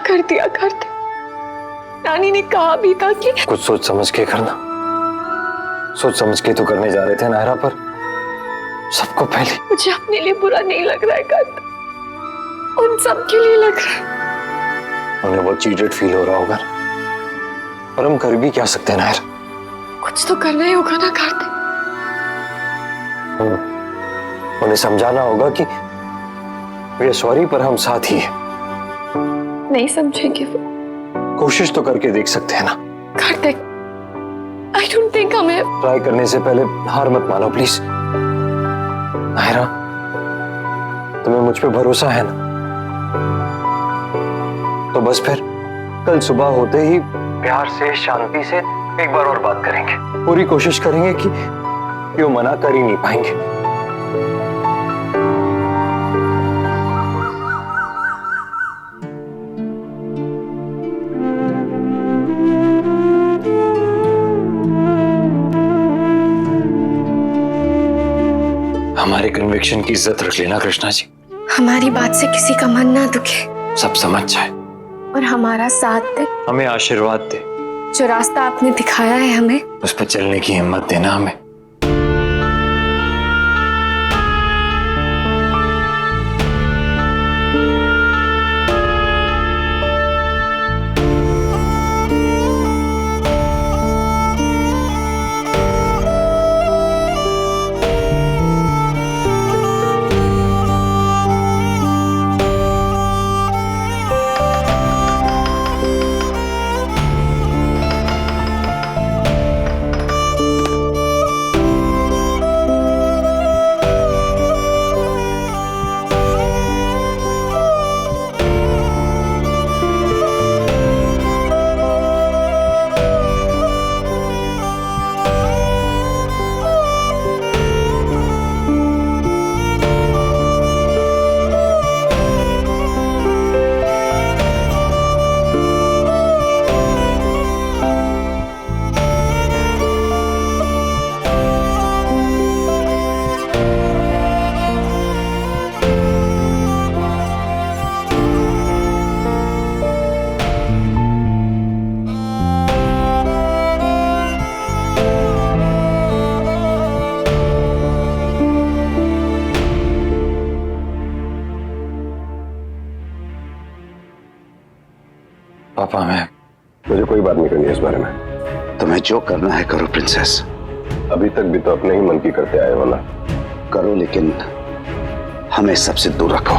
कर दिया कार्तिक। नानी ने कहा भी था कि कुछ सोच समझ के करना। सोच समझ के तो करने जा रहे थे नायरा, पर सबको पहले मुझे अपने लिए बुरा नहीं लग रहा है कार्तिक, उन सब के लिए लग रहा है। उन्हें बहुत चीटेड फील हो रहा होगा, और हम कर भी क्या सकते हैं नायरा? कुछ तो करना ही होगा ना कार्तिक। उन्हें समझाना होगा कि वे सॉरी पर हम साथ ही हैं। नहीं समझेंगे वो। कोशिश तो करके देख सकते हैं ना कार्तिक, आई डोंट थिंक हमें ट्राई करने से पहले हार मत मानो प्लीज। नायरा, तुम्हें मुझ पे भरोसा है ना? तो बस फिर कल सुबह होते ही प्यार से शांति से एक बार और बात करेंगे। पूरी कोशिश करेंगे कि वो मना कर ही नहीं पाएंगे। हमारे कन्विक्शन की इज्जत रख लेना कृष्णा जी। हमारी बात से किसी का मन ना दुखे सब समझ जाए और हमारा साथ दे। हमें आशीर्वाद दे। जो रास्ता आपने दिखाया है हमें, उस पर चलने की हिम्मत देना हमें। पापा, मुझे कोई बात नहीं करनी है इस बारे में। तुम्हें जो करना है करो प्रिंसेस। अभी तक भी तो अपने ही मन की करते आए हो ना। करो, लेकिन हमें सबसे दूर रखो।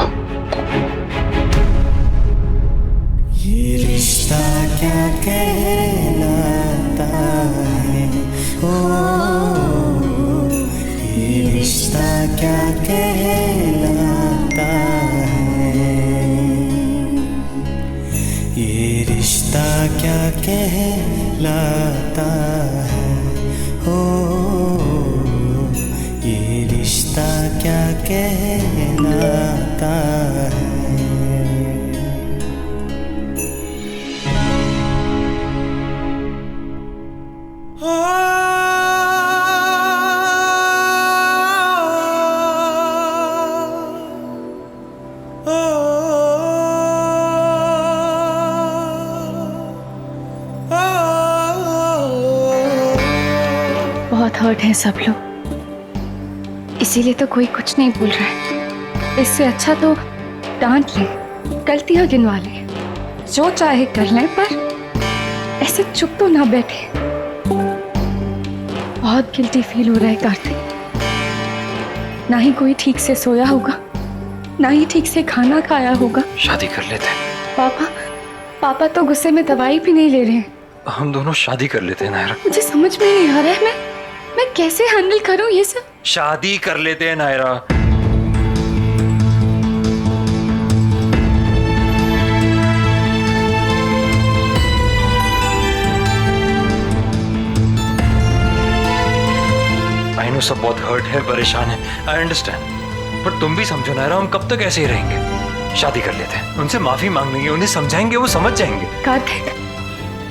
ये रिश्ता क्या कहलाता है, ओ ये रिश्ता क्या कहलाता है, ये रिश्ता क्या कहलाता है, ओ ये रिश्ता क्या कहलाता है। बहुत हर्ट है सब लोग, इसीलिए तो कोई कुछ नहीं बोल रहा है। इससे अच्छा तो डांट ले, गलतियां गिनवा ले, जो चाहे कर लें, पर ऐसे चुप तो ना बैठे। बहुत गिल्टी फील हो रहा है कार्तिक। ना ही कोई ठीक से सोया होगा, ना ही ठीक से खाना खाया होगा। शादी कर लेते हैं। पापा तो गुस्से में दवाई भी नहीं ले रहे हैं। हम दोनों शादी कर लेते हैं नायरा। मुझे समझ में नहीं आ रहा है मैं कैसे हैंडल करूं ये सब। शादी कर लेते हैं नायरा। आई नो सब बहुत हर्ट है, परेशान है, आई अंडरस्टैंड, पर तुम भी समझो नायरा, हम कब तक ऐसे ही रहेंगे? शादी कर लेते हैं, उनसे माफी मांग लेंगे, उन्हें समझाएंगे, वो समझ जाएंगे। कार्तिक,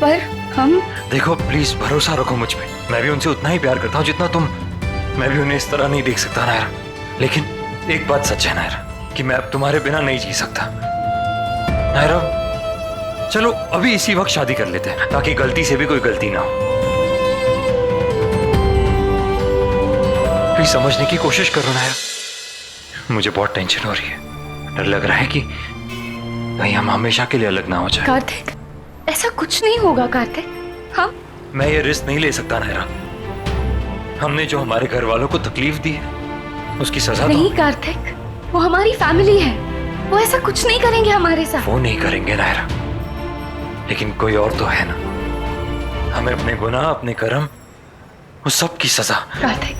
पर हम देखो प्लीज भरोसा रखो मुझ पे। मैं भी उनसे उतना ही प्यार करता हूँ जितना तुम। मैं भी उन्हें इस तरह नहीं देख सकता नायरा, लेकिन एक बात सच है नायरा कि मैं अब तुम्हारे बिना नहीं जी सकता। नायरा, चलो अभी इसी वक्त शादी कर लेते हैं ताकि गलती से भी कोई गलती ना हो। प्लीज समझने की कोशिश करो नायरा, मुझे बहुत टेंशन हो रही है। डर लग रहा है कि कहीं हम हमेशा के लिए अलग ना हो जाए। कार्तिक, ऐसा कुछ नहीं होगा कार्तिक। हाँ, मैं ये रिस्क नहीं ले सकता नायरा। हमने जो हमारे घर वालों को तकलीफ दी है उसकी सजा नहीं कार्तिक, वो हमारी फैमिली है, वो ऐसा कुछ नहीं करेंगे हमारे साथ। वो नहीं करेंगे नायरा, लेकिन कोई और तो है ना। हमें अपने गुनाह, अपने कर्म, वो सब की सजा। कार्तिक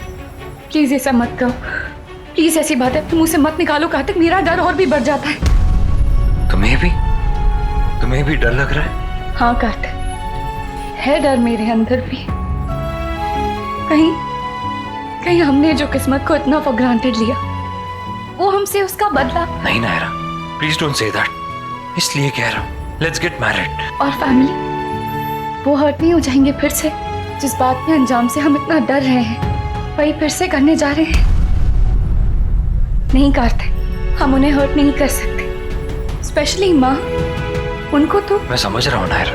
प्लीज ऐसा मत करो, प्लीज ऐसी बातें तुम मुझसे मत निकालो कार्तिक, मेरा डर और भी बढ़ जाता है। तुम्हें भी डर लग रहा है? हाँ कार्तिक, है डर मेरे अंदर भी। कहीं हमने जो किस्मत को इतना फॉर ग्रांटेड लिया, वो हमसे उसका बदला। नहीं Naira, please don't say that. इसलिए कह रहा हूँ, लेट्स गेट मैरिड। और फैमिली, वो हर्ट नहीं हो जाएंगे फिर से? जिस बात के अंजाम से हम इतना डर रहे हैं, वही फिर से करने जा रहे हैं। नहीं कार्तिक, हम उन्हें हर्ट नहीं कर सकते, स्पेशली माँ। उनको तो मैं समझ रहा हूँ नायरा,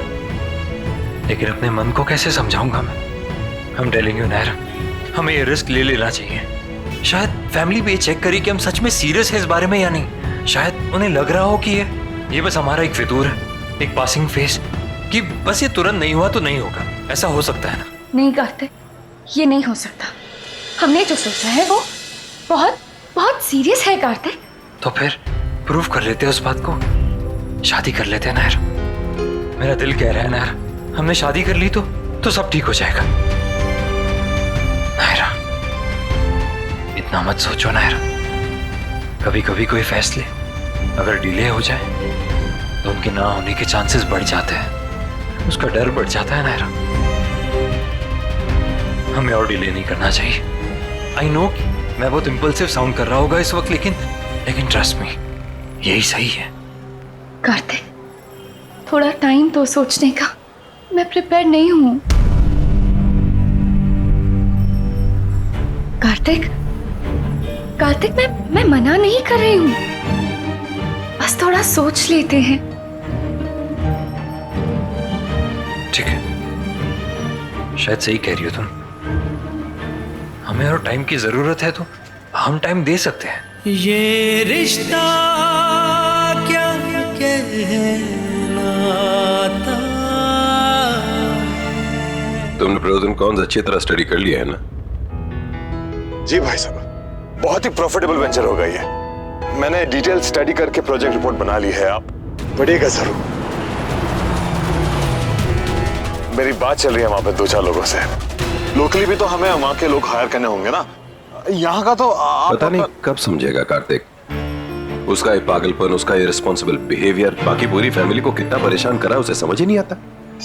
लेकिन अपने मन को कैसे समझाऊंगा मैं? हम टेलिंग यू नायरा, हमें ये रिस्क ले लेना चाहिए। शायद फैमिली भी ये चेक करी कि हम सच में सीरियस है इस बारे में या नहीं। शायद उन्हें लग रहा हो कि ये बस हमारा एक फितूर है, एक पासिंग फेज, कि बस ये तुरंत नहीं हुआ तो नहीं होगा। ऐसा हो सकता है ना? नहीं कार्तिक, ये नहीं हो सकता। हमने जो सोचा है वो बहुत बहुत सीरियस है कार्तिक। तो फिर प्रूव कर लेते हैं उस बात को, शादी कर लेते हैं नायरा। मेरा दिल कह रहा है नायरा, हमने शादी कर ली तो सब ठीक हो जाएगा। नायरा, इतना मत सोचो नायरा। कभी कभी कोई फैसले अगर डिले हो जाए तो उनके ना होने के चांसेस बढ़ जाते हैं, उसका डर बढ़ जाता है नायरा। हमें और डिले नहीं करना चाहिए। आई नो मैं बहुत इम्पल्सिव साउंड कर रहा होगा इस वक्त, लेकिन ट्रस्ट मी, यही सही है। कार्तिक, थोड़ा टाइम तो सोचने का। मैं प्रिपेयर नहीं हूं। कार्तिक, मैं मना नहीं कर रही हूं, बस थोड़ा सोच लेते हैं। ठीक है, शायद सही कह रही हो तुम। हमें और टाइम की जरूरत है तो हम टाइम दे सकते हैं। ये रिश्ता क्या कहलाता। तुमने प्रोज एंड कॉन्स अच्छी तरह स्टडी कर लिया है ना? जी भाई साहब, बहुत ही प्रॉफिटेबल वेंचर होगा ये। मैंने डिटेल स्टडी करके प्रोजेक्ट रिपोर्ट बना ली है, आप पढ़िएगा जरूर। मेरी बात चल रही है वहां पे 2-4 लोगों से। लोकली भी तो हमें वहां के लोग हायर करने होंगे ना, यहाँ का तो पता नहीं कब समझेगा कार्तिक। उसका ये पागलपन, उसका ये रिस्पॉन्सिबल बिहेवियर बाकी पूरी फैमिली को कितना परेशान करा, उसे समझ ही नहीं आता।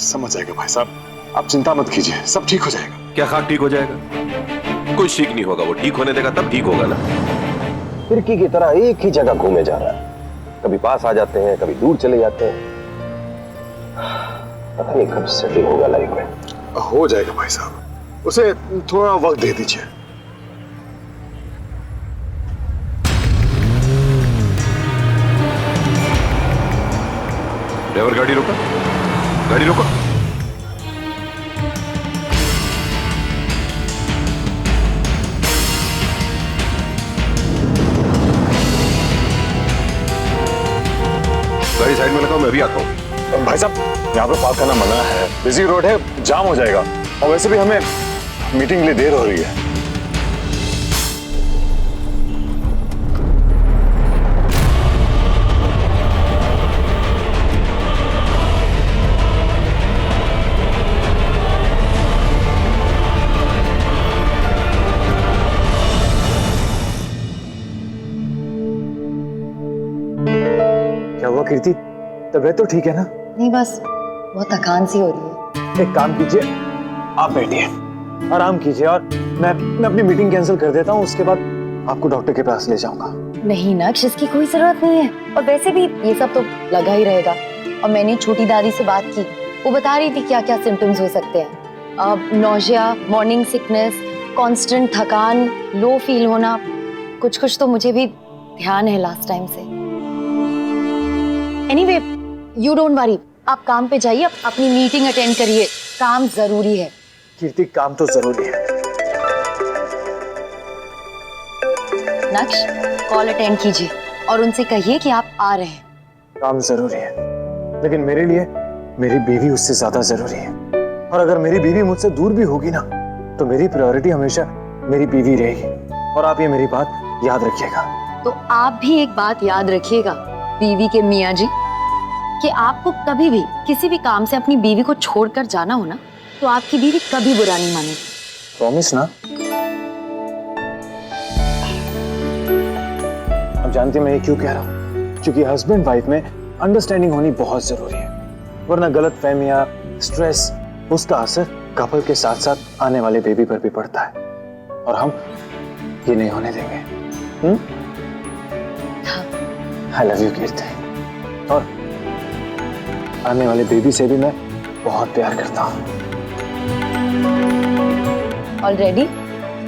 समझ जाएगा भाई साहब, आप चिंता मत कीजिए, सब ठीक हो जाएगा। क्या खाक ठीक हो जाएगा? कुछ ठीक नहीं होगा, वो ठीक होने देगा तब ठीक होगा ना। फिरकी की तरह एक ही जगह घूमे जा रहा है, कभी पास आ जाते हैं, कभी दूर चले जाते हैं। पता नहीं कब सेटिल होगा लाइफ में। हो जाएगा भाई साहब, उसे थोड़ा वक्त दे दीजिए। ड्राइवर, गाड़ी रोको, गाड़ी रोको। गाड़ी साइड में लगाओ, मैं भी आता हूँ। भाई साहब, यहाँ पे पार्क करना मना है, बिजी रोड है, जाम हो जाएगा। और वैसे भी हमें मीटिंग के लिए देर हो रही है। क्या हुआ कीर्ति, तबीयत तो ठीक है ना? नहीं, बस बहुत थकान सी हो रही है। एक काम कीजिए, आप बैठिए, आराम कीजिए और मैं अपनी मीटिंग कैंसिल कर देता हूँ। उसके बाद आपको डॉक्टर के पास ले जाऊंगा। नहीं नक्श, इसकी कोई जरूरत नहीं है, और वैसे भी ये सब तो लगा ही रहेगा। और मैंने छोटी दादी से बात की, वो बता रही थी क्या क्या सिम्टम्स हो सकते हैं। अब नौजिया, मॉर्निंग सिकनेस, कांस्टेंट थकान, लो फील होना, कुछ तो मुझे भी ध्यान है लास्ट टाइम से। एनीवे, यू डोंट वरी, आप काम पे जाइए, अपनी मीटिंग अटेंड करिए, काम जरूरी है। कीर्ति काम तो जरूरी है। नक्श, कॉल अटेंड कीजिए और उनसे कहिए कि आप आ रहे हैं। काम जरूरी है, लेकिन मेरे लिए मेरी बीवी उससे ज्यादा जरूरी है। और अगर मेरी बीवी मुझसे दूर भी होगी ना, तो मेरी प्रायोरिटी हमेशा मेरी बीवी रहेगी। और आप ये मेरी बात याद रखिएगा। तो आप भी एक बात याद रखिएगा बीवी के मियाँ जी, कि आपको कभी भी किसी भी काम से अपनी बीवी को छोड़कर जाना हो ना, तो आपकी बीवी कभी बुरा नहीं मानेगी। प्रॉमिस ना? अब जानती मैं ये क्यों कह रहा हूँ? क्योंकि हस्बैंड वाइफ में अंडरस्टैंडिंग होनी बहुत जरूरी है, वरना गलत फहमियां, स्ट्रेस, उसका असर कपल के साथ साथ आने वाले बेबी पर भी पड़ता है, और हम ये नहीं होने देंगे। आई लव यू कीर्ति, और आने वाले बेबी से भी मैं बहुत प्यार करता हूँ। ऑलरेडी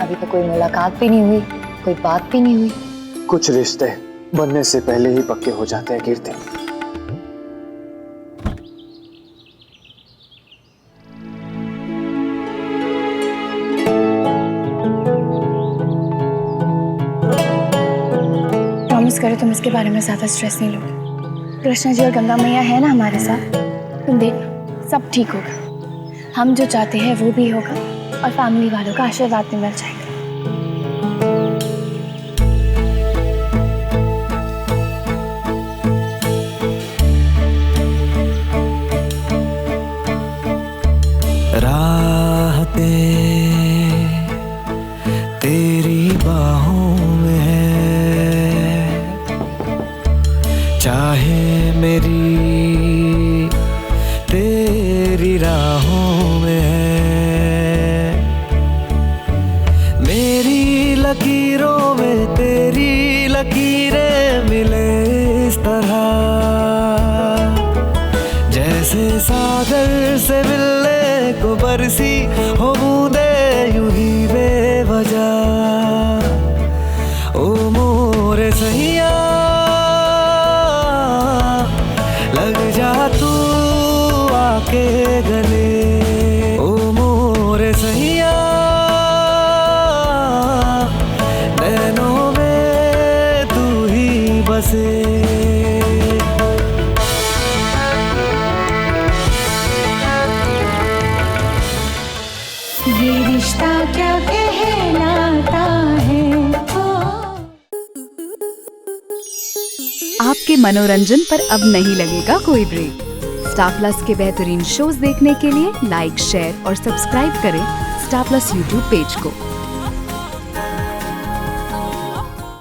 अभी तो कोई मुलाकात भी नहीं हुई, कोई बात भी नहीं हुई। कुछ रिश्ते बनने से पहले ही पक्के हो जाते हैं कीर्ति। प्रॉमिस करो तुम इसके बारे में ज्यादा स्ट्रेस नहीं लोगे। कृष्णा जी और गंगा मैया है ना हमारे साथ, तुम देखना सब ठीक होगा। हम जो चाहते हैं वो भी होगा और फैमिली वालों का आशीर्वाद भी मिल जाएगा। राहते तेरी बाहों में है, चाहे मेरी तेरी राहों में है। मेरी लकीरों में तेरी लकीरें मिले इस तरह, जैसे सागर से मिलने को बरसी हो बूंदे यूं ही बेवजह। ओ मोरे सैया लग जा तू आके गले, ओ मोरे सैया नैनों में तू ही बसे। ये रिश्ता क्या कहलाता है। आपके मनोरंजन पर अब नहीं लगेगा कोई ब्रेक। स्टार प्लस के बेहतरीन शोज देखने के लिए लाइक, शेयर और सब्सक्राइब करें स्टार प्लस यूट्यूब पेज को।